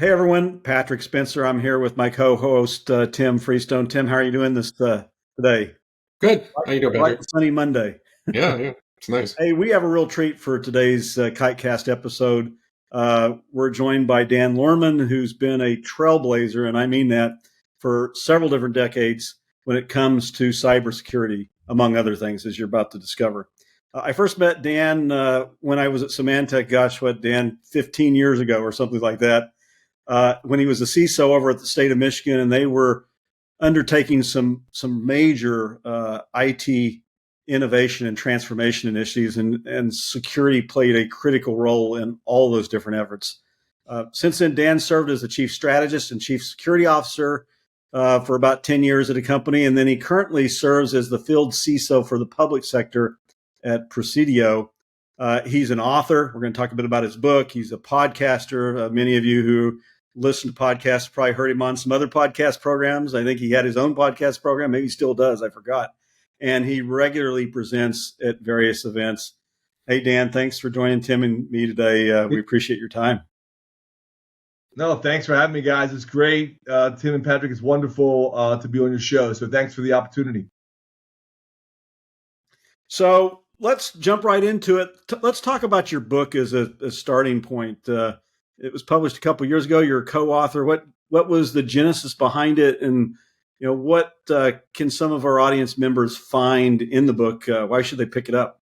Hey everyone, Patrick Spencer. I'm here with my co-host Tim Freestone. Tim, how are you doing this today? Good. How you doing, Bright Patrick? and sunny Monday. Yeah, it's nice. Hey, we have a real treat for today's Kitecast episode. We're joined by Dan Lohrmann, who's been a trailblazer, and I mean that, for several different decades when it comes to cybersecurity, among other things, as you're about to discover. I first met Dan when I was at Symantec, Dan, 15 years ago or something like that, when he was a CISO over at the state of Michigan, and they were undertaking some major IT innovation and transformation initiatives, and security played a critical role in all those different efforts. Since then, Dan served as the chief strategist and chief security officer for about 10 years at a company, and then he currently serves as the field CISO for the public sector at Presidio. He's an author. We're going to talk a bit about his book. He's a podcaster. Many of you who listen to podcasts probably heard him on some other podcast programs. I think he had his own podcast program. Maybe he still does. I forgot. And he regularly presents at various events. Hey, Dan, thanks for joining Tim and me today. We appreciate your time. No, thanks for having me, guys. It's great. Tim and Patrick, it's wonderful to be on your show. So thanks for the opportunity. So let's jump right into it. Let's talk about your book as a starting point. It was published a couple of years ago. You're a co-author. What was the genesis behind it, and what can some of our audience members find in the book? Why should they pick it up?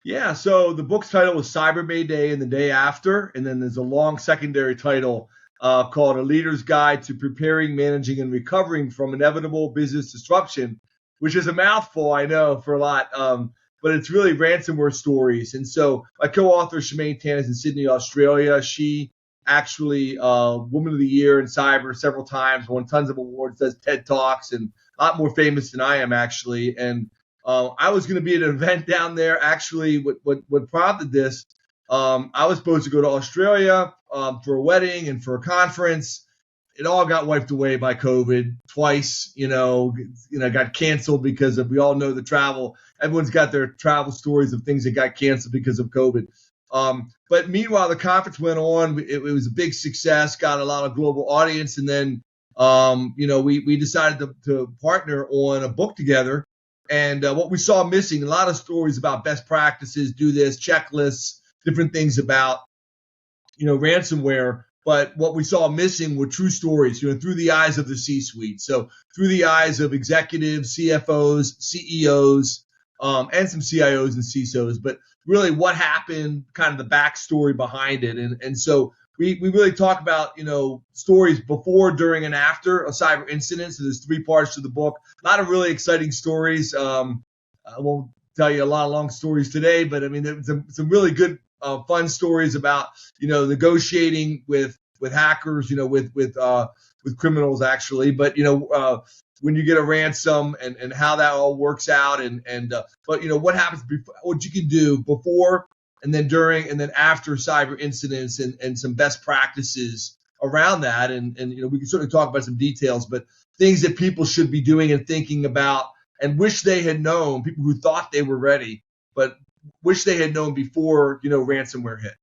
Yeah, so the book's title was Cyber Mayday and the Day After, and then there's a long secondary title called A Leader's Guide to Preparing, Managing, and Recovering from Inevitable Business Disruption, which is a mouthful, I know, for a lot, but it's really ransomware stories. And so my co-author, Shamane Tan, is in Sydney, Australia. She actually Woman of the Year in cyber several times, won tons of awards, does TED Talks, and a lot more famous than I am, actually. And I was going to be at an event down there. Actually, what prompted this, I was supposed to go to Australia for a wedding and for a conference. It all got wiped away by COVID twice. Got canceled because of, we all know the travel. Everyone's got their travel stories of things that got canceled because of COVID. But meanwhile, the conference went on. It was a big success, got a lot of global audience, and then we decided to partner on a book together. And what we saw missing, a lot of stories about best practices, do this, checklists, different things about, ransomware. But what we saw missing were true stories, through the eyes of the C-suite. So through the eyes of executives, CFOs, CEOs, and some CIOs and CISOs. But really what happened, kind of the backstory behind it. And so we really talk about, stories before, during, and after a cyber incident. So there's 3 parts to the book. A lot of really exciting stories. I won't tell you a lot of long stories today, but I mean, there's some really good, fun stories about, negotiating with hackers, with criminals actually. But, when you get a ransom and how that all works out, but what happens before, what you can do before and then during and then after cyber incidents, and some best practices around that. And we can certainly talk about some details, but things that people should be doing and thinking about and wish they had known, people who thought they were ready, but wish they had known before, ransomware hit.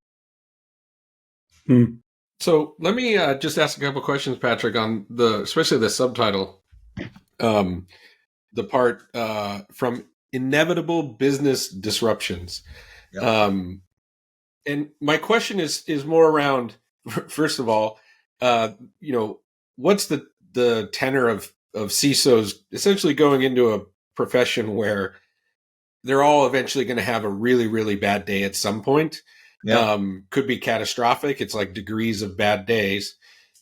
So let me just ask a couple questions, Patrick, on especially the subtitle, the part from inevitable business disruptions. Yep. And my question is more around, first of all, what's the tenor of CISOs essentially going into a profession where they're all eventually going to have a really, really bad day at some point. Yeah. Could be catastrophic. It's like degrees of bad days.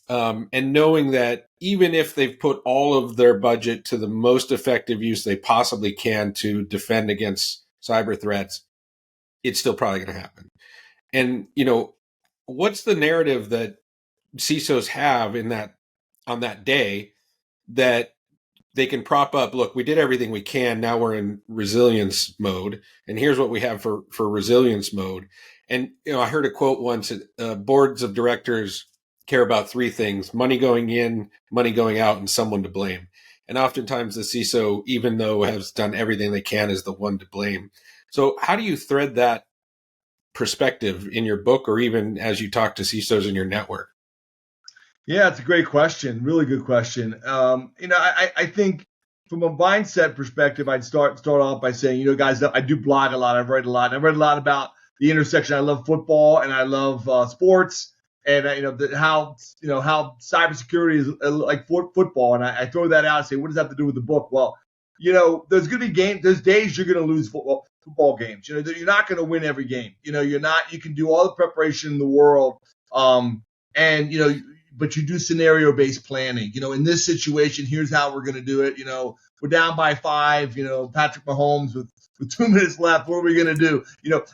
And knowing that even if they've put all of their budget to the most effective use they possibly can to defend against cyber threats, it's still probably going to happen. And, what's the narrative that CISOs have on that day that they can prop up? Look, we did everything we can. Now we're in resilience mode. And here's what we have for resilience mode. And, I heard a quote once, boards of directors care about 3 things: money going in, money going out, and someone to blame. And oftentimes the CISO, even though has done everything they can, is the one to blame. So how do you thread that perspective in your book, or even as you talk to CISOs in your network? Yeah, it's a great question. Really good question. I think from a mindset perspective, I'd start off by saying, guys, I do blog a lot. I've read a lot. And I've read a lot about the intersection. I love football and I love sports, and how cybersecurity is like football. And I throw that out and say, what does that have to do with the book? Well, there's going to be there's days you're going to lose football games. You're not going to win every game. You're not. You can do all the preparation in the world. And but you do scenario-based planning. In this situation, here's how we're going to do it. We're down by 5. Patrick Mahomes with 2 minutes left. What are we going to do?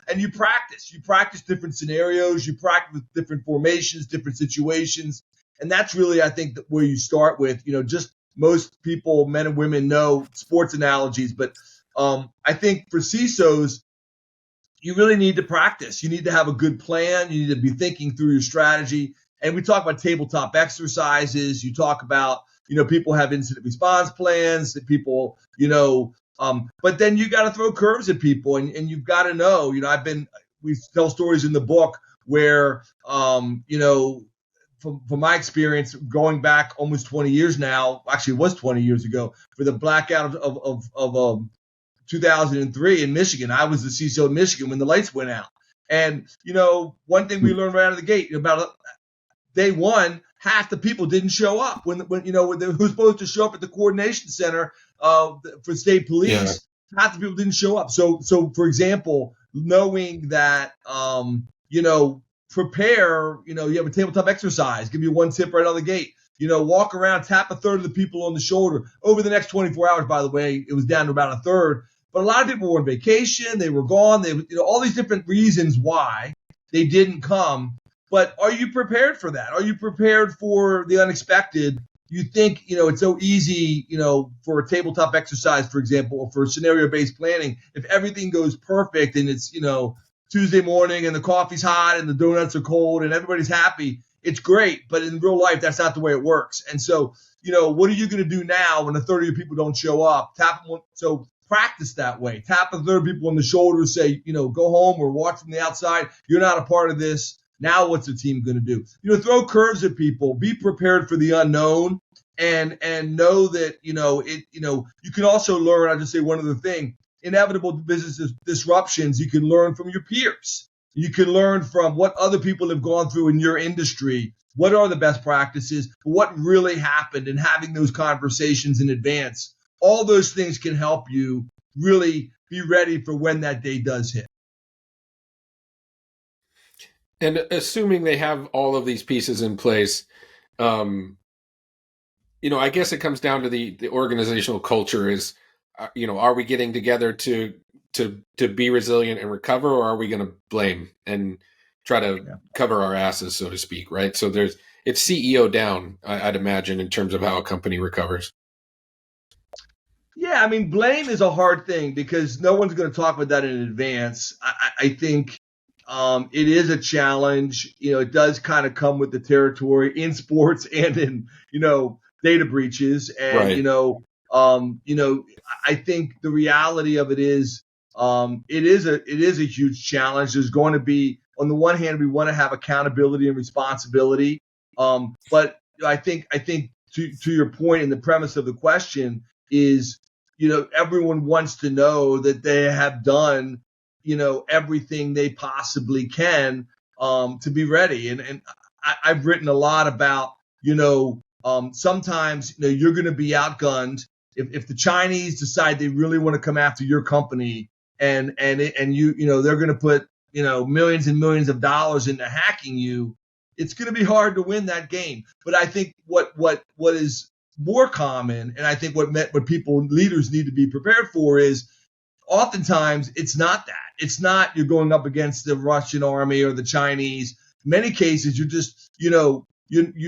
And you practice. You practice different scenarios. You practice with different formations, different situations, and that's really, I think, where you start with. Just most people, men and women, know sports analogies, but I think for CISOs, you really need to practice. You need to have a good plan. You need to be thinking through your strategy. And we talk about tabletop exercises. You talk about, people have incident response plans that people, but then you got to throw curves at people, and you've got to know, we tell stories in the book where, from my experience, going back almost 20 years now, actually it was 20 years ago, for the blackout of 2003 in Michigan. I was the CISO in Michigan when the lights went out. And, one thing we learned right out of the gate, about day one, half the people didn't show up when they were supposed to show up at the coordination center for state police. Yeah. Half the people didn't show up. So for example, knowing that, prepare, you have a tabletop exercise, give you one tip right out of the gate, walk around, tap a third of the people on the shoulder. Over the next 24 hours, by the way, it was down to about a third. But a lot of people were on vacation. They were gone. They, all these different reasons why they didn't come. But are you prepared for that? Are you prepared for the unexpected? You think, it's so easy, for a tabletop exercise, for example, or for scenario-based planning. If everything goes perfect and it's, Tuesday morning and the coffee's hot and the donuts are cold and everybody's happy, it's great. But in real life, that's not the way it works. And so, what are you going to do now when a third of your people don't show up? So practice that way. Tap a third of people on the shoulder, say, go home or watch from the outside. You're not a part of this. Now what's the team going to do? Throw curves at people. Be prepared for the unknown, and know that you can also learn. I'll just say one other thing: inevitable business disruptions. You can learn from your peers. You can learn from what other people have gone through in your industry. What are the best practices? What really happened? And having those conversations in advance. All those things can help you really be ready for when that day does hit. And assuming they have all of these pieces in place, I guess it comes down to the organizational culture is, are we getting together to be resilient and recover, or are we going to blame and try to cover our asses, so to speak, right? So it's CEO down, I'd imagine, in terms of how a company recovers. Yeah, blame is a hard thing because no one's going to talk about that in advance. I think it is a challenge. It does kind of come with the territory in sports and in, data breaches. And, right. I think the reality of it is it is a huge challenge. There's going to be, on the one hand, we want to have accountability and responsibility. But I think to your point and the premise of the question is, everyone wants to know that they have done everything they possibly can to be ready. And I've written a lot about, sometimes, you're going to be outgunned. If the Chinese decide they really want to come after your company and they're going to put, millions and millions of dollars into hacking you, it's going to be hard to win that game. But I think what is more common, and I think what leaders need to be prepared for is, oftentimes, it's not that. It's not you're going up against the Russian army or the Chinese. In many cases, you're just, you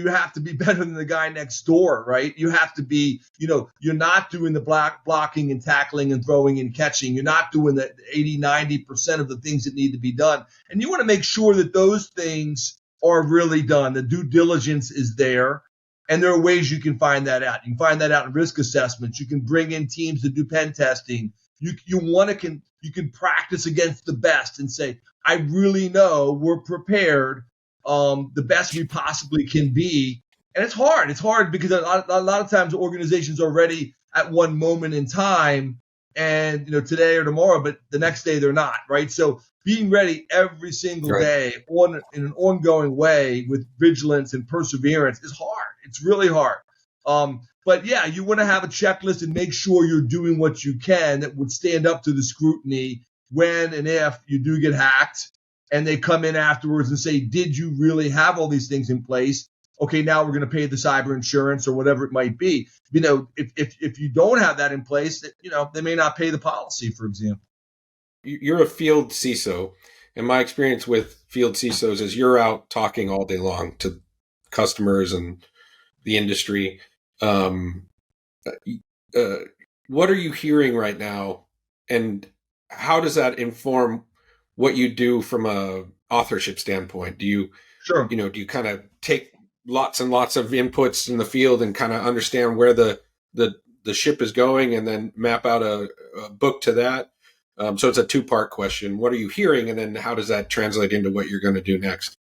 have to be better than the guy next door, right? You have to be, you're not doing the blocking and tackling and throwing and catching. You're not doing the 80, 90% of the things that need to be done. And you want to make sure that those things are really done. The due diligence is there. And there are ways you can find that out. You can find that out in risk assessments. You can bring in teams to do pen testing. You can practice against the best and say, I really know we're prepared the best we possibly can be And it's hard. It's hard because a lot of times organizations are ready at one moment in time, and today or tomorrow, but the next day they're not, right? So being ready every single day in an ongoing way with vigilance and perseverance is hard. It's really hard. But yeah, you want to have a checklist and make sure you're doing what you can that would stand up to the scrutiny when and if you do get hacked and they come in afterwards and say, did you really have all these things in place? Okay, now we're going to pay the cyber insurance or whatever it might be. If you don't have that in place, they may not pay the policy, for example. You're a field CISO, and my experience with field CISOs is you're out talking all day long to customers and the industry. What are you hearing right now, and how does that inform what you do from a authorship standpoint? Do you kind of take lots and lots of inputs in the field and kind of understand where the ship is going and then map out a book to that? So it's a two-part question. What are you hearing, and then how does that translate into what you're going to do next?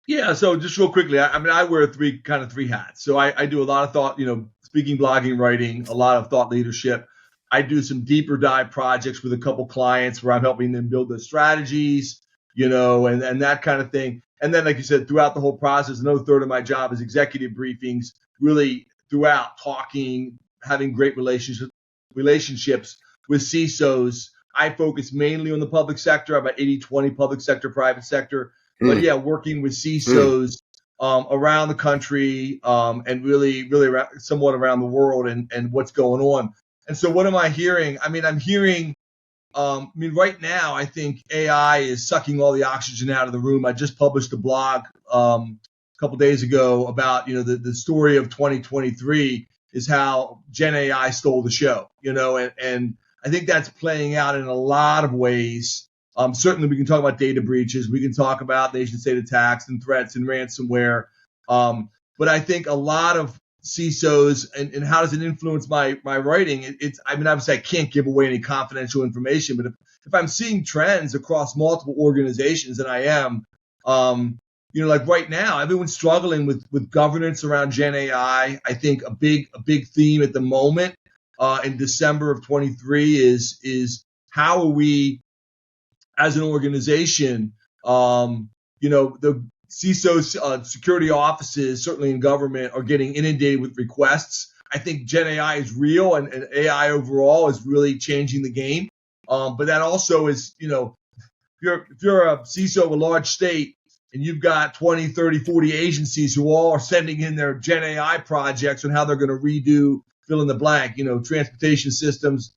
Yeah, so just real quickly, I wear three hats. So I do a lot of thought, speaking, blogging, writing, a lot of thought leadership. I do some deeper dive projects with a couple clients where I'm helping them build their strategies, and that kind of thing. And then, like you said, throughout the whole process, another third of my job is executive briefings, really throughout talking, having great relationships with CISOs. I focus mainly on the public sector, about 80-20 public sector, private sector. But yeah, working with CISOs around the country and really somewhat around the world and what's going on. And so what am I hearing? I'm hearing, right now, I think AI is sucking all the oxygen out of the room. I just published a blog a couple days ago about, the story of 2023 is how GenAI stole the show, and I think that's playing out in a lot of ways. Certainly, we can talk about data breaches. We can talk about nation-state attacks and threats and ransomware. But I think a lot of CISOs and how does it influence my writing? Obviously, I can't give away any confidential information, but if I'm seeing trends across multiple organizations, and I am, like right now, everyone's struggling with governance around GenAI. I think a big theme at the moment in December of 23 is how are we as an organization, the CISO security offices, certainly in government, are getting inundated with requests. I think Gen AI is real, and AI overall is really changing the game. But that also is, if you're a CISO of a large state and you've got 20, 30, 40 agencies who all are sending in their Gen AI projects on how they're going to redo, fill in the blank, transportation systems,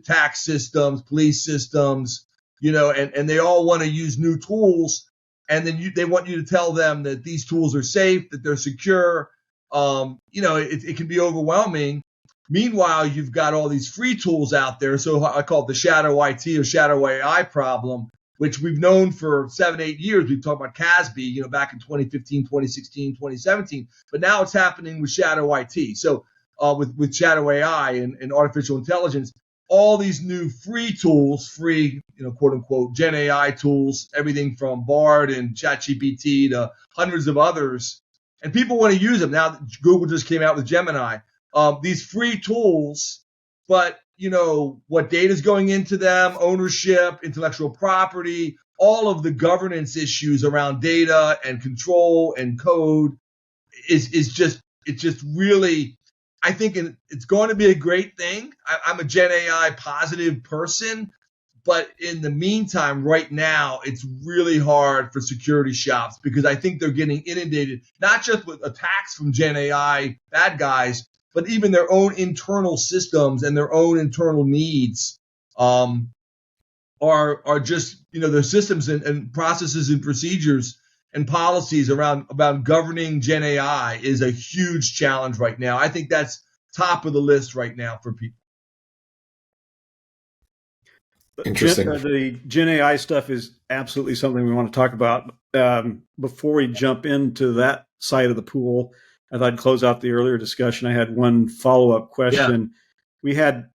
tax systems, police systems, and they all want to use new tools. And then they want you to tell them that these tools are safe, that they're secure. It can be overwhelming. Meanwhile, you've got all these free tools out there. So I call it the shadow IT or shadow AI problem, which we've known for 7-8 years. We've talked about CASB, back in 2015, 2016, 2017. But now it's happening with shadow IT. So with shadow AI and artificial intelligence, all these new free tools, quote unquote, Gen AI tools, everything from Bard and ChatGPT to hundreds of others. And people want to use them. Now, Google just came out with Gemini. These free tools, but, what data is going into them, ownership, intellectual property, all of the governance issues around data and control and code it's just really, I think it's going to be a great thing. I'm a Gen AI positive person, but in the meantime, right now, it's really hard for security shops because I think they're getting inundated, not just with attacks from Gen AI bad guys, but even their own internal systems and their own internal needs are just, their systems and processes and procedures and policies about governing Gen AI is a huge challenge right now. I think that's top of the list right now for people. Interesting. The Gen AI stuff is absolutely something we want to talk about. Before we jump into that side of the pool, I thought I'd close out the earlier discussion. I had one follow-up question. Yeah. We had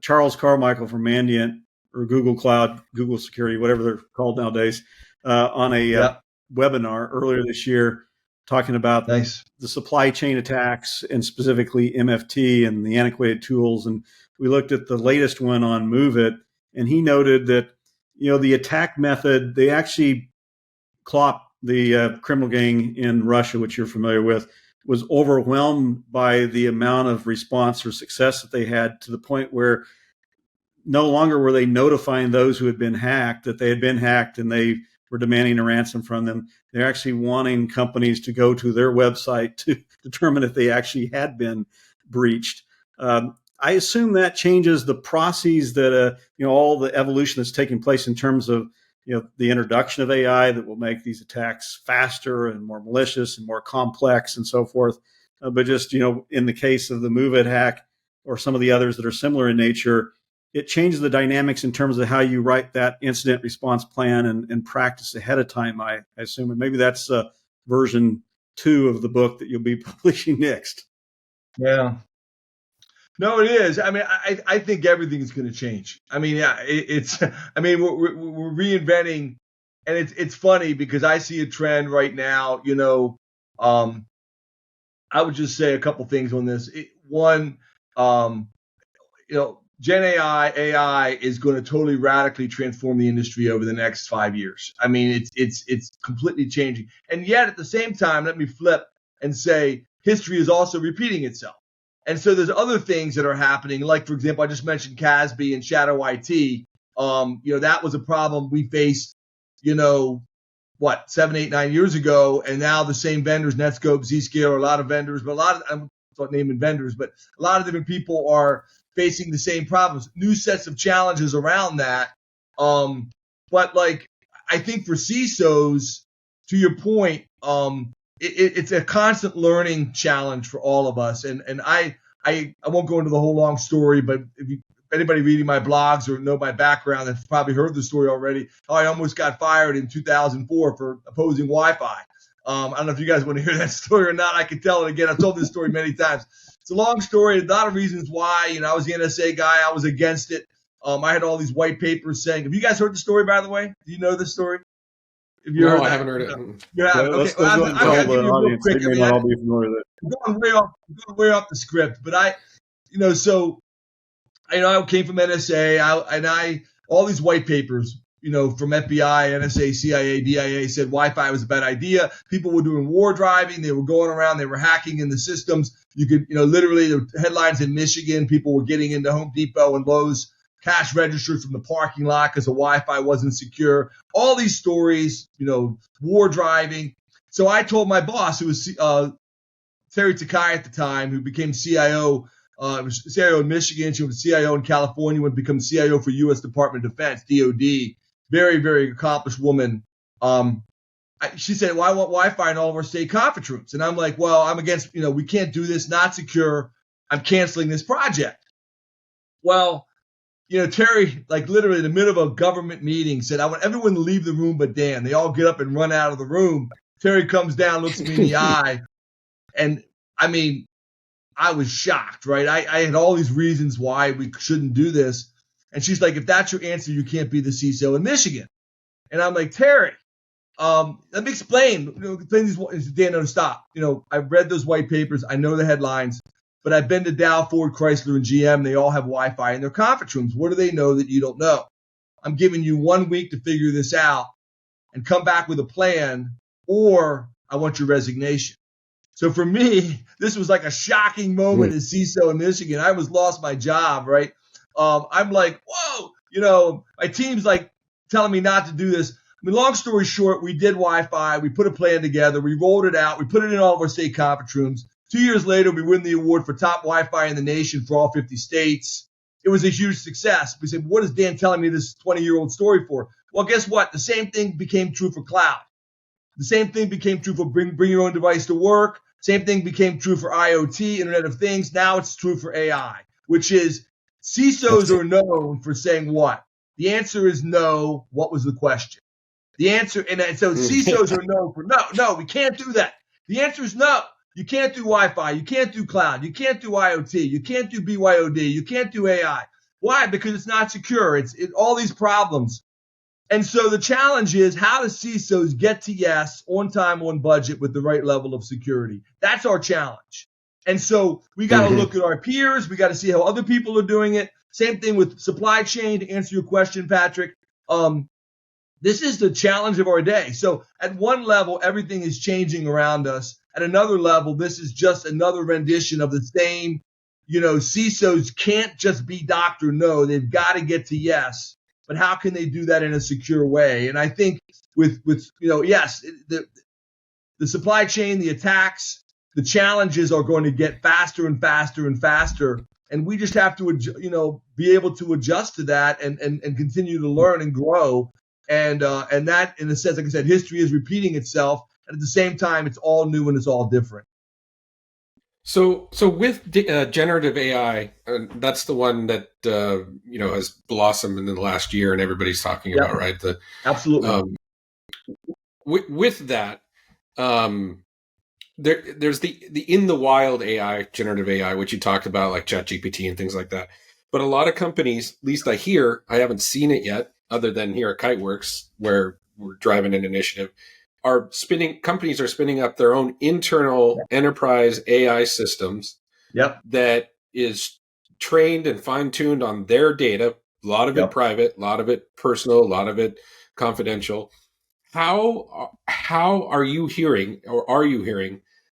Charles Carmichael from Mandiant or Google Cloud, Google Security, whatever they're called nowadays, on a webinar earlier this year. talking about Nice. the supply chain attacks and specifically MFT and the antiquated tools. And we looked at the latest one on MoveIt, and he noted that, the attack method, they actually Klopp, the criminal gang in Russia, which you're familiar with, was overwhelmed by the amount of response or success that they had, to the point where no longer were they notifying those who had been hacked that they had been hacked and they were demanding a ransom from them. They're actually wanting companies to go to their website to determine if they actually had been breached. I assume that changes the processes that, all the evolution that's taking place in terms of, the introduction of AI that will make these attacks faster and more malicious and more complex and so forth. But just, in the case of the MoveIt hack or some of the others that are similar in nature, it changes the dynamics in terms of how you write that incident response plan and practice ahead of time, I assume. And maybe that's version 2 of the book that you'll be publishing next. Yeah. No, it is. I mean, I think everything is going to change. I mean, yeah, we're reinventing, and it's funny because I see a trend right now. I would just say a couple things on this. One, GenAI, AI is going to totally radically transform the industry over the next 5 years. I mean, it's completely changing. And yet at the same time, let me flip and say history is also repeating itself. And so there's other things that are happening. Like, for example, I just mentioned CASB and Shadow IT. That was a problem we faced, 7, 8, 9 years ago. And now the same vendors, Netscope, Zscaler, a lot of vendors, but I'm not naming vendors, but a lot of different people are facing the same problems, new sets of challenges around that. But I think for CISOs, to your point, it's a constant learning challenge for all of us. And I won't go into the whole long story, but if anybody reading my blogs or know my background, they've probably heard the story already. How I almost got fired in 2004 for opposing Wi-Fi. I don't know if you guys want to hear that story or not. I can tell it again. I've told this story many times. It's a long story. A lot of reasons why. I was the NSA guy. I was against it. I had all these white papers saying. Have you guys heard the story, by the way? Do you know this story? No, I haven't heard it. You haven't. Okay. Let's go and tell the audience. They may not all be familiar with it. I'm going way off the script, but I came from NSA. All these white papers, from FBI, NSA, CIA, DIA said Wi-Fi was a bad idea. People were doing war driving. They were going around. They were hacking in the systems. You could, literally the headlines in Michigan, people were getting into Home Depot and Lowe's cash registers from the parking lot because the Wi-Fi wasn't secure. All these stories, war driving. So I told my boss, who was Terry Takai at the time, who became CIO, was CIO in Michigan. She was CIO in California, would become CIO for U.S. Department of Defense, DOD. Very, very accomplished woman. She said, well, I want Wi-Fi in all of our state conference rooms. And I'm like, well, I'm against, we can't do this, not secure. I'm canceling this project. Well, Terry, literally in the middle of a government meeting, said, I want everyone to leave the room but Dan. They all get up and run out of the room. Terry comes down, looks me in the eye. And I mean, I was shocked, right? I had all these reasons why we shouldn't do this. And she's like, if that's your answer, you can't be the CISO in Michigan. And I'm like, Terry, let me explain. Dan, no, stop. I've read those white papers. I know the headlines. But I've been to Dow, Ford, Chrysler, and GM. They all have Wi-Fi in their conference rooms. What do they know that you don't know? I'm giving you 1 week to figure this out and come back with a plan, or I want your resignation. So for me, this was like a shocking moment as CISO in Michigan. I almost lost my job, right? I'm like, whoa, my team's like telling me not to do this. I mean, long story short, we did Wi-Fi. We put a plan together. We rolled it out. We put it in all of our state conference rooms. 2 years later, we win the award for top Wi-Fi in the nation for all 50 states. It was a huge success. We said, what is Dan telling me this 20-year-old story for? Well, guess what? The same thing became true for cloud. The same thing became true for bring your own device to work. Same thing became true for IoT, Internet of Things. Now it's true for AI, which is CISOs are known for saying what? The answer is no. What was the question? The answer, and so CISOs are known for no, we can't do that. The answer is no. You can't do Wi-Fi. You can't do cloud. You can't do IoT. You can't do BYOD. You can't do AI. Why? Because it's not secure. It's all these problems. And so the challenge is, how do CISOs get to yes, on time, on budget, with the right level of security? That's our challenge. And so we got to look at our peers. We got to see how other people are doing it. Same thing with supply chain, to answer your question, Patrick. This is the challenge of our day. So at one level, everything is changing around us. At another level, this is just another rendition of the same. CISOs can't just be doctor no. They've got to get to yes. But how can they do that in a secure way? And I think with yes, the supply chain, the attacks, the challenges are going to get faster and faster and faster. And we just have to, be able to adjust to that and continue to learn and grow. And that, in a sense, like I said, history is repeating itself. And at the same time, it's all new and it's all different. So with generative AI, that's the one that has blossomed in the last year, and everybody's talking about, right? Absolutely. With that, there's the in the wild AI, generative AI, which you talked about, like ChatGPT and things like that. But a lot of companies, at least I haven't seen it yet, other than here at Kiteworks, where we're driving an initiative. Companies are spinning up their own internal enterprise AI systems that is trained and fine-tuned on their data, a lot of it private, a lot of it personal, a lot of it confidential. How are you hearing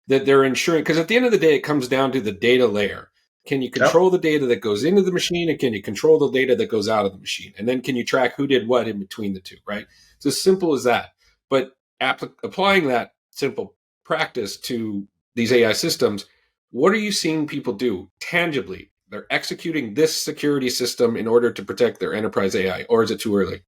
that they're ensuring, because at the end of the day, it comes down to the data layer. Can you control the data that goes into the machine, and can you control the data that goes out of the machine? And then can you track who did what in between the two, right? It's as simple as that. But applying that simple practice to these AI systems, what are you seeing people do tangibly? They're executing this security system in order to protect their enterprise AI, or is it too early?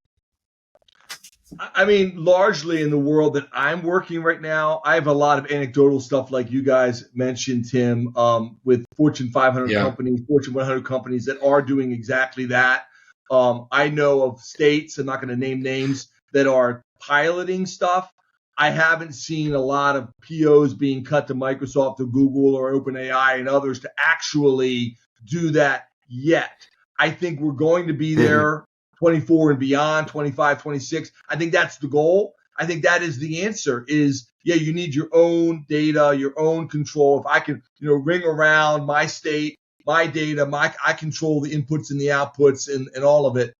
I mean, largely in the world that I'm working right now, I have a lot of anecdotal stuff like you guys mentioned, Tim, with Fortune 500 companies, Fortune 100 companies that are doing exactly that. I know of states, I'm not going to name names, that are piloting stuff. I haven't seen a lot of POs being cut to Microsoft or Google or OpenAI and others to actually do that yet. I think we're going to be there 24 and beyond, 25, 26. I think that's the goal. I think that is the answer is, you need your own data, your own control. If I can, ring around my state, my data, I control the inputs and the outputs and all of it.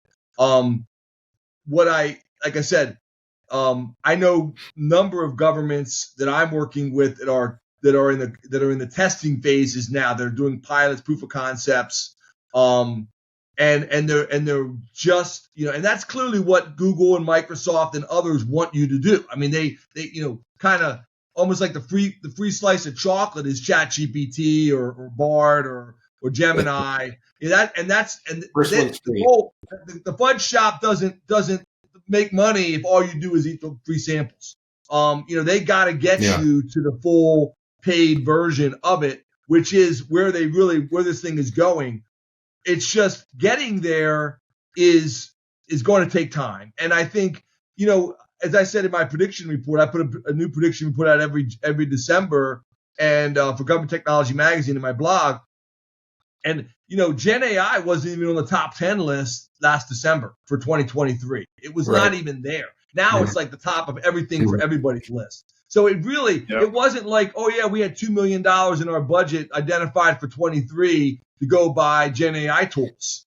Like I said, I know number of governments that I'm working with that are in the testing phases now. They're doing pilots, proof of concepts, and they're just, and that's clearly what Google and Microsoft and others want you to do. I mean, they kind of almost like the free slice of chocolate is ChatGPT or Bard or Gemini. The fudge shop doesn't make money if all you do is eat the free samples. They got to get you to the full paid version of it, which is where this thing is going. It's just getting there is going to take time. And I think, as I said in my prediction report, I put a new prediction report out every December and for Government Technology Magazine in my blog. And, GenAI wasn't even on the top 10 list last December for 2023. It was not even there. Now it's like the top of everything for everybody's list. So it really, it wasn't like, we had $2 million in our budget identified for 23 to go buy GenAI tools.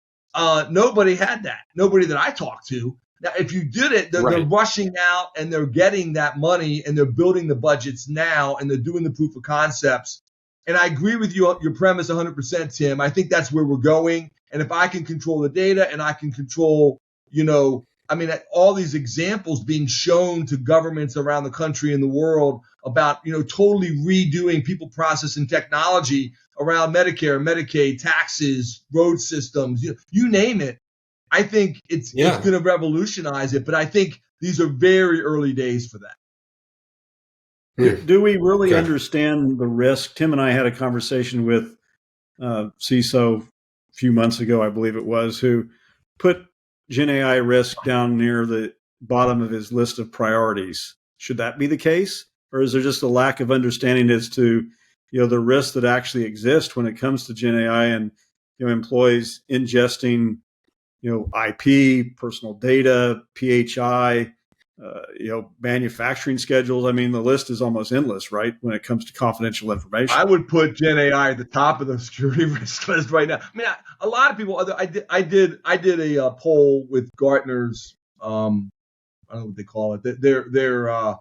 Nobody had that. Nobody that I talked to. Now, if you did it, they're rushing out and they're getting that money and they're building the budgets now and they're doing the proof of concepts. And I agree with your premise 100%, Tim. I think that's where we're going. And if I can control the data and I can control, all these examples being shown to governments around the country and the world about, totally redoing people, process, and technology around Medicare, Medicaid, taxes, road systems, you name it. I think it's going to revolutionize it. But I think these are very early days for that. Do we really understand the risk? Tim and I had a conversation with CISO a few months ago, I believe it was, who put GenAI risk down near the bottom of his list of priorities. Should that be the case? Or is there just a lack of understanding as to, the risks that actually exist when it comes to GenAI and, employees ingesting IP, personal data, PHI, manufacturing schedules. I mean, the list is almost endless, right? When it comes to confidential information. I would put GenAI at the top of the security risk list right now. I mean, a lot of people. I did a poll with Gartner's. I don't know what they call it. Their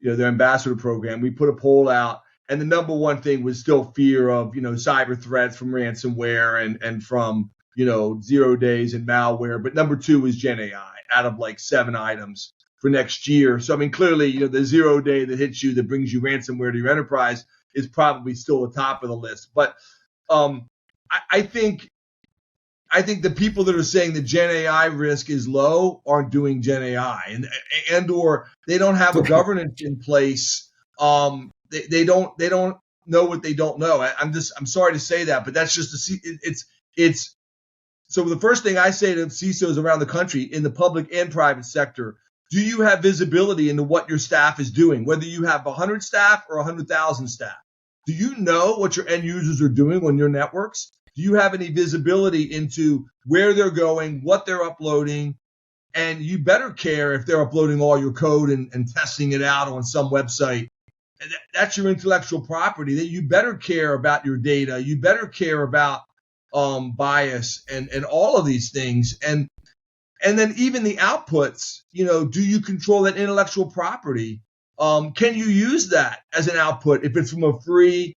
ambassador program. We put a poll out, and the number one thing was still fear of cyber threats from ransomware and from 0 days and malware. But number 2 was GenAI out of like 7 items for next year. So I mean, clearly, the 0 day that hits you that brings you ransomware to your enterprise is probably still the top of the list. But I think the people that are saying the GenAI risk is low aren't doing GenAI, and or they don't have a governance in place. They don't know what they don't know. I'm sorry to say that, but that's just it's. So the first thing I say to CISOs around the country in the public and private sector, do you have visibility into what your staff is doing? Whether you have 100 staff or 100,000 staff, do you know what your end users are doing on your networks? Do you have any visibility into where they're going, what they're uploading? And you better care if they're uploading all your code and testing it out on some website. That's your intellectual property. That you better care about your data. You better care about bias and all of these things. And then even the outputs, do you control that intellectual property? Can you use that as an output if it's from a free,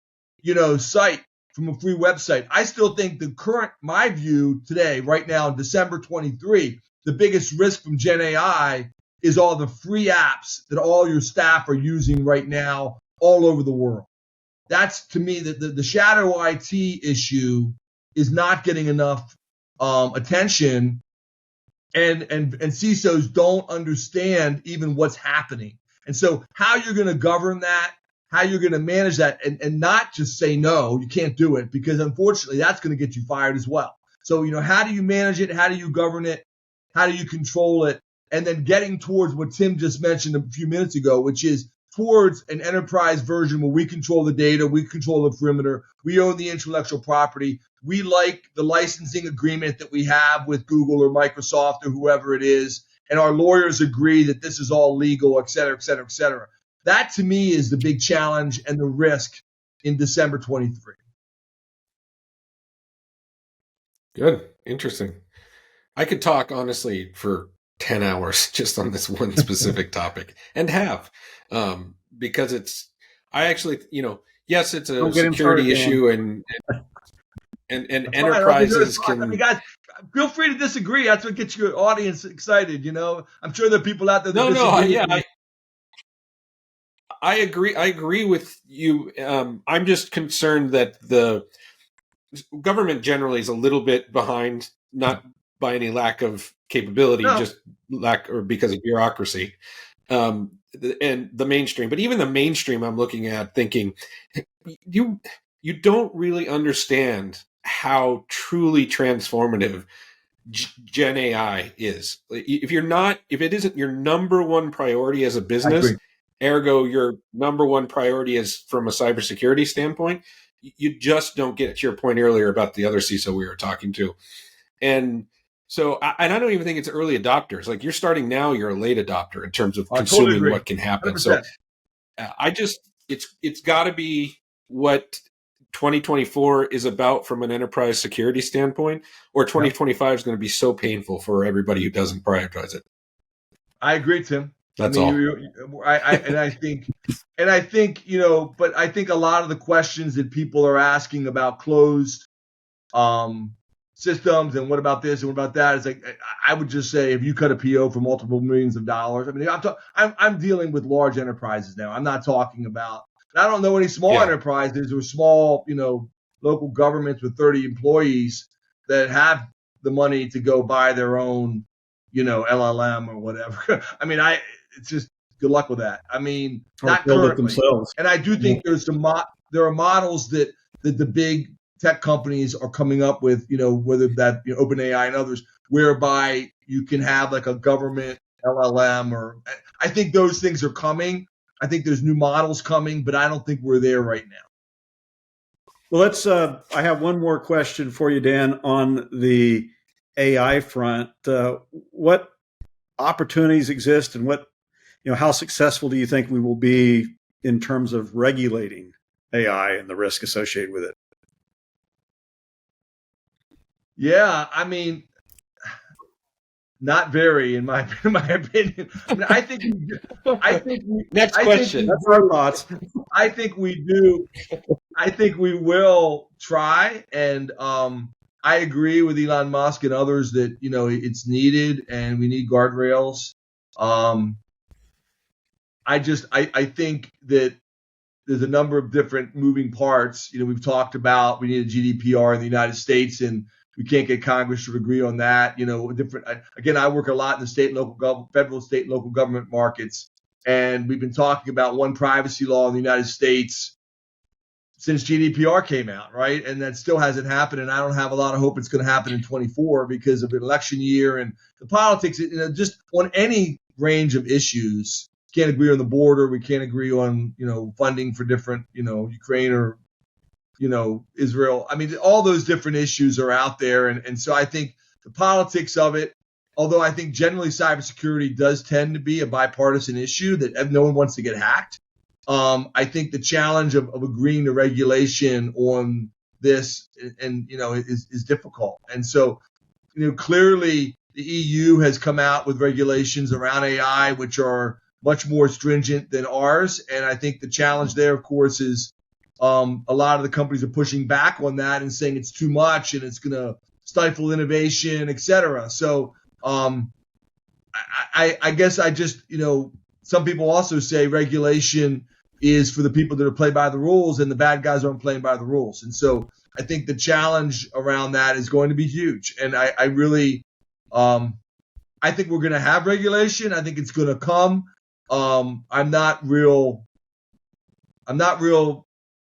site, from a free website? I still think my view today, right now in December 23, the biggest risk from GenAI is all the free apps that all your staff are using right now all over the world. That's, to me, the shadow IT issue is not getting enough attention, and CISOs don't understand even what's happening. And so how you're going to govern that, how you're going to manage that, and not just say no, you can't do it, because unfortunately that's going to get you fired as well. So, how do you manage it? How do you govern it? How do you control it? And then getting towards what Tim just mentioned a few minutes ago, which is towards an enterprise version where we control the data, we control the perimeter, we own the intellectual property. We like the licensing agreement that we have with Google or Microsoft or whoever it is, and our lawyers agree that this is all legal, et cetera, et cetera, et cetera. That, to me, is the big challenge and the risk in December 23. Good. Interesting. I could talk, honestly, for 10 hours just on this one specific topic, and have, because I actually, yes, it's a security issue, and enterprises can. I mean, guys, feel free to disagree. That's what gets your audience excited. I'm sure there are people out there that disagree. I agree. I agree with you. I'm just concerned that the government generally is a little bit behind, not by any lack of capability, just lack or because of bureaucracy, and the mainstream. But even the mainstream, I'm looking at thinking, you don't really understand how truly transformative Gen AI is. If it isn't your number one priority as a business, ergo your number one priority is from a cybersecurity standpoint, you just don't get it. To your point earlier about the other CISO we were talking to. And so, I don't even think it's early adopters. Like, you're starting now, you're a late adopter in terms of consuming totally what can happen. 100%. So it's got to be what 2024 is about from an enterprise security standpoint, or 2025 is going to be so painful for everybody who doesn't prioritize it. I agree, Tim. That's all. I think, but I think a lot of the questions that people are asking about closed systems and what about this and what about that is like, I would just say, if you cut a PO for multiple millions of dollars, I mean, I'm dealing with large enterprises now. I'm not talking about. I don't know any small enterprises or small, local governments with 30 employees that have the money to go buy their own, LLM or whatever. I mean, it's just good luck with that. I mean, not currently. Themselves. And I do think there are models that the big tech companies are coming up with, whether that OpenAI and others, whereby you can have like a government LLM, or I think those things are coming. I think there's new models coming, but I don't think we're there right now. Well, I have one more question for you, Dan, on the AI front, what opportunities exist, and how successful do you think we will be in terms of regulating AI and the risk associated with it? Yeah, I mean, not very, in my opinion. I mean, I think Next question. That's our thoughts. I think we do. I think we will try, and I agree with Elon Musk and others that it's needed, and we need guardrails. I think that there's a number of different moving parts. We've talked about we need a GDPR in the United States, and we can't get Congress to agree on that. Again, I work a lot in the state and local federal, state, and local government markets, and we've been talking about one privacy law in the United States since GDPR came out, right? And that still hasn't happened, and I don't have a lot of hope it's going to happen in 24 because of an election year and the politics. Just on any range of issues, can't agree on the border. We can't agree on funding for different Ukraine or Israel. I mean, all those different issues are out there. And so I think the politics of it, although I think generally cybersecurity does tend to be a bipartisan issue that no one wants to get hacked. I think the challenge of agreeing to regulation on this is difficult. And so, clearly the EU has come out with regulations around AI, which are much more stringent than ours. And I think the challenge there, of course, is a lot of the companies are pushing back on that and saying it's too much and it's going to stifle innovation, et cetera. So I guess I just, some people also say regulation is for the people that are playing by the rules and the bad guys aren't playing by the rules. And so I think the challenge around that is going to be huge. And I really, I think we're going to have regulation. I think it's going to come. I'm not real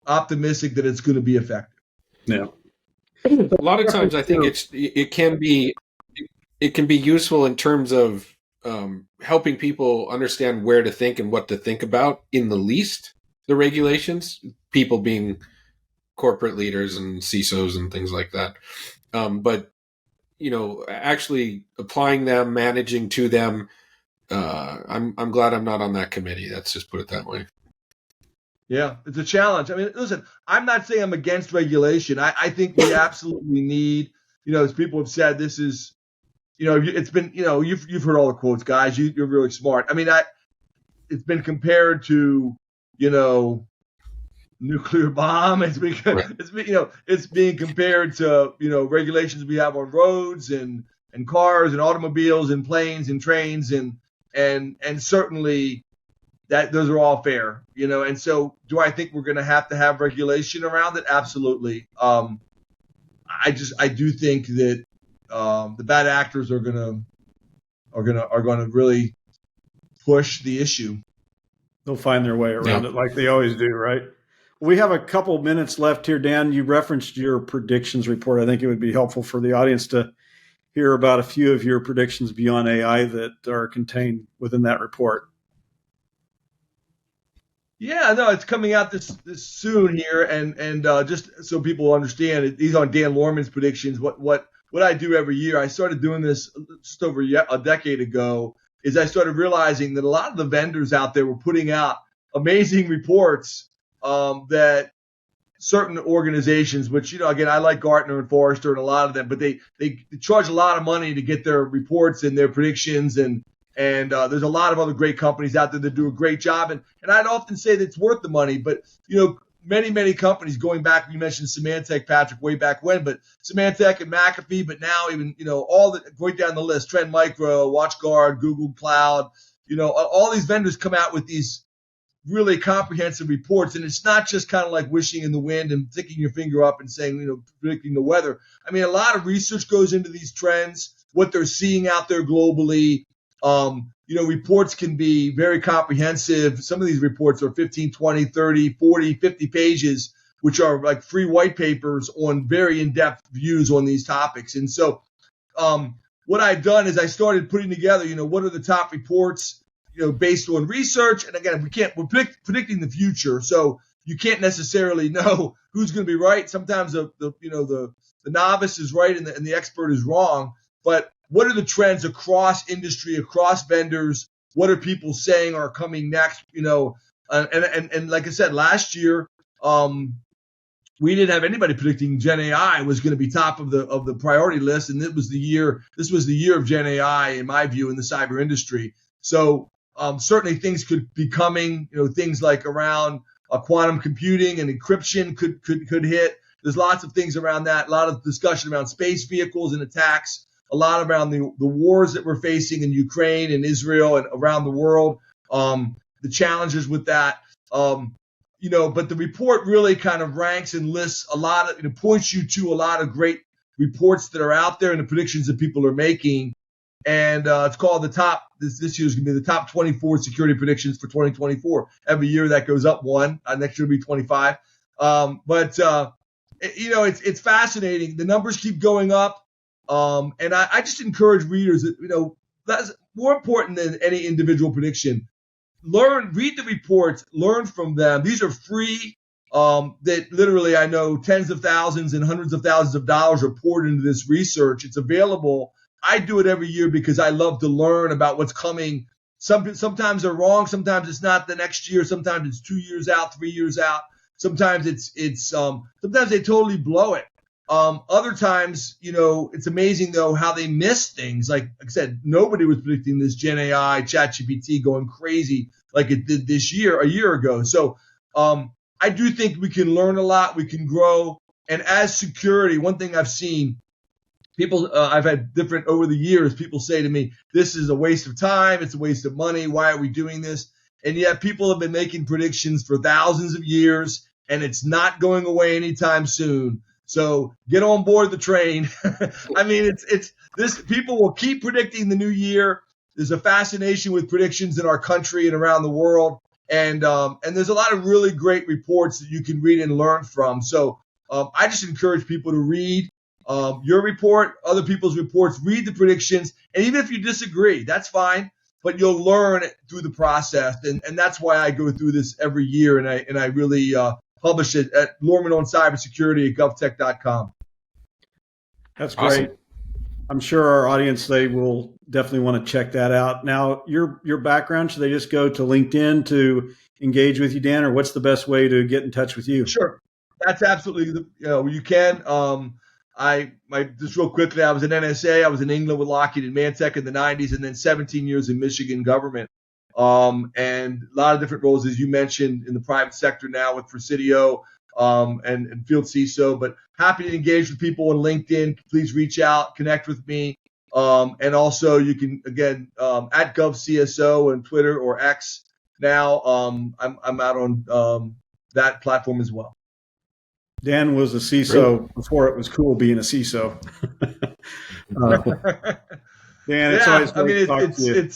optimistic that it's going to be effective. Yeah. A lot of times I think it can be useful in terms of helping people understand where to think and what to think about in the least, the regulations, people being corporate leaders and CISOs and things like that. But, actually applying them, managing to them, I'm glad I'm not on that committee. Let's just put it that way. Yeah, it's a challenge. I mean, listen, I'm not saying I'm against regulation. I think we absolutely need, as people have said, this is, it's been, you've heard all the quotes, guys. You're really smart. I mean, it's been compared to, nuclear bomb. It's being compared to, regulations we have on roads and cars and automobiles and planes and trains and certainly that those are all fair, and so do I think we're going to have regulation around it? Absolutely. I do think that the bad actors are going to really push the issue. They'll find their way around it like they always do, right? We have a couple minutes left here. Dan, you referenced your predictions report. I think it would be helpful for the audience to hear about a few of your predictions beyond AI that are contained within that report. Yeah, no, it's coming out this soon here, and just so people understand, these are Dan Lohrmann's predictions. What I do every year, I started doing this just over a decade ago, is I started realizing that a lot of the vendors out there were putting out amazing reports that certain organizations, which, again, I like Gartner and Forrester and a lot of them, but they charge a lot of money to get their reports and their predictions, and there's a lot of other great companies out there that do a great job. And I'd often say that it's worth the money, but, many companies going back, you mentioned Symantec, Patrick, way back when, but Symantec and McAfee, but now even, all the going down the list, Trend Micro, WatchGuard, Google Cloud, all these vendors come out with these really comprehensive reports. And it's not just kind of like wishing in the wind and sticking your finger up and saying, predicting the weather. I mean, a lot of research goes into these trends, what they're seeing out there globally. Reports can be very comprehensive. Some of these reports are 15, 20, 30, 40, 50 pages, which are like free white papers on very in-depth views on these topics. And so what I've done is I started putting together, what are the top reports, based on research. And again, we're predicting the future. So you can't necessarily know who's going to be right. Sometimes the the novice is right and the expert is wrong. But what are the trends across industry, across vendors? What are people saying are coming next? And like I said, last year, we didn't have anybody predicting GenAI was going to be top of the priority list, and this was the year of GenAI, in my view, in the cyber industry. So certainly things could be coming. Things like around quantum computing and encryption could hit. There's lots of things around that. A lot of discussion around space vehicles and attacks. A lot around the wars that we're facing in Ukraine and Israel and around the world. The challenges with that. But the report really kind of ranks and lists a lot of, points you to a lot of great reports that are out there and the predictions that people are making. And it's called this year's going to be the top 24 security predictions for 2024. Every year that goes up one. Next year will be 25. It's fascinating. The numbers keep going up. And I just encourage readers that, that's more important than any individual prediction. Read the reports, learn from them. These are free. That literally, I know tens of thousands and hundreds of thousands of dollars are poured into this research. It's available. I do it every year because I love to learn about what's coming. Sometimes they're wrong. Sometimes it's not the next year. Sometimes it's 2 years out, 3 years out. Sometimes sometimes they totally blow it. Other times, it's amazing though how they miss things. Like I said, nobody was predicting this GenAI, ChatGPT going crazy like it did a year ago. So I do think we can learn a lot, we can grow. And as security, one thing I've seen, people, I've had different over the years, people say to me, this is a waste of time, it's a waste of money, why are we doing this? And yet people have been making predictions for thousands of years, and it's not going away anytime soon. So get on board the train. I mean, it's this. People will keep predicting the new year. There's a fascination with predictions in our country and around the world, and there's a lot of really great reports that you can read and learn from. So I just encourage people to read your report, other people's reports, read the predictions, and even if you disagree, that's fine. But you'll learn through the process, and that's why I go through this every year, and I really publish it at Lohrmann on Cybersecurity at govtech.com. That's great. Awesome. I'm sure our audience, they will definitely want to check that out. Now, your background, should they just go to LinkedIn to engage with you, Dan, or what's the best way to get in touch with you? Sure. That's absolutely, you can. Just real quickly, I was in NSA. I was in England with Lockheed and Mantech in the 90s, and then 17 years in Michigan government. And a lot of different roles, as you mentioned, in the private sector now with Presidio and Field CISO. But happy to engage with people on LinkedIn. Please reach out, connect with me. And also you can, again, at GovCSO and Twitter or X now. I'm out on that platform as well. Dan was a CISO before it was cool being a CISO. Dan, it's always great to talk to you.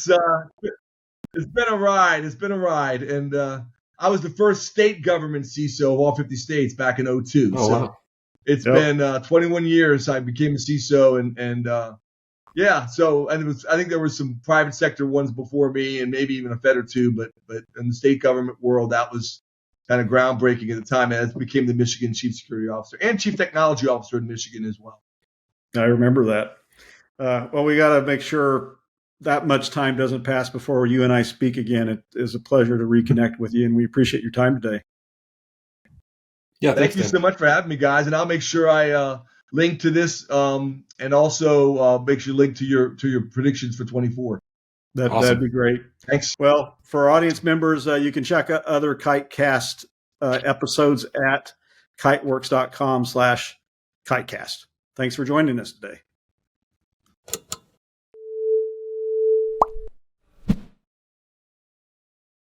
It's been a ride. It's been a ride. And I was the first state government CISO of all 50 states back in 2002. Oh, so wow. It's been 21 years I became a CISO. So I think there were some private sector ones before me and maybe even a Fed or two. But in the state government world, that was kind of groundbreaking at the time. And I became the Michigan Chief Security Officer and Chief Technology Officer in Michigan as well. I remember that. Well, we got to make sure that much time doesn't pass before you and I speak again. It is a pleasure to reconnect with you, and we appreciate your time today. Yeah, thank you so much for having me, guys. And I'll make sure I link to this, and also make sure you link to your predictions for 24. Awesome. That'd be great. Thanks. Well, for our audience members, you can check out other Kitecast episodes at kiteworks.com/Kitecast. Thanks for joining us today.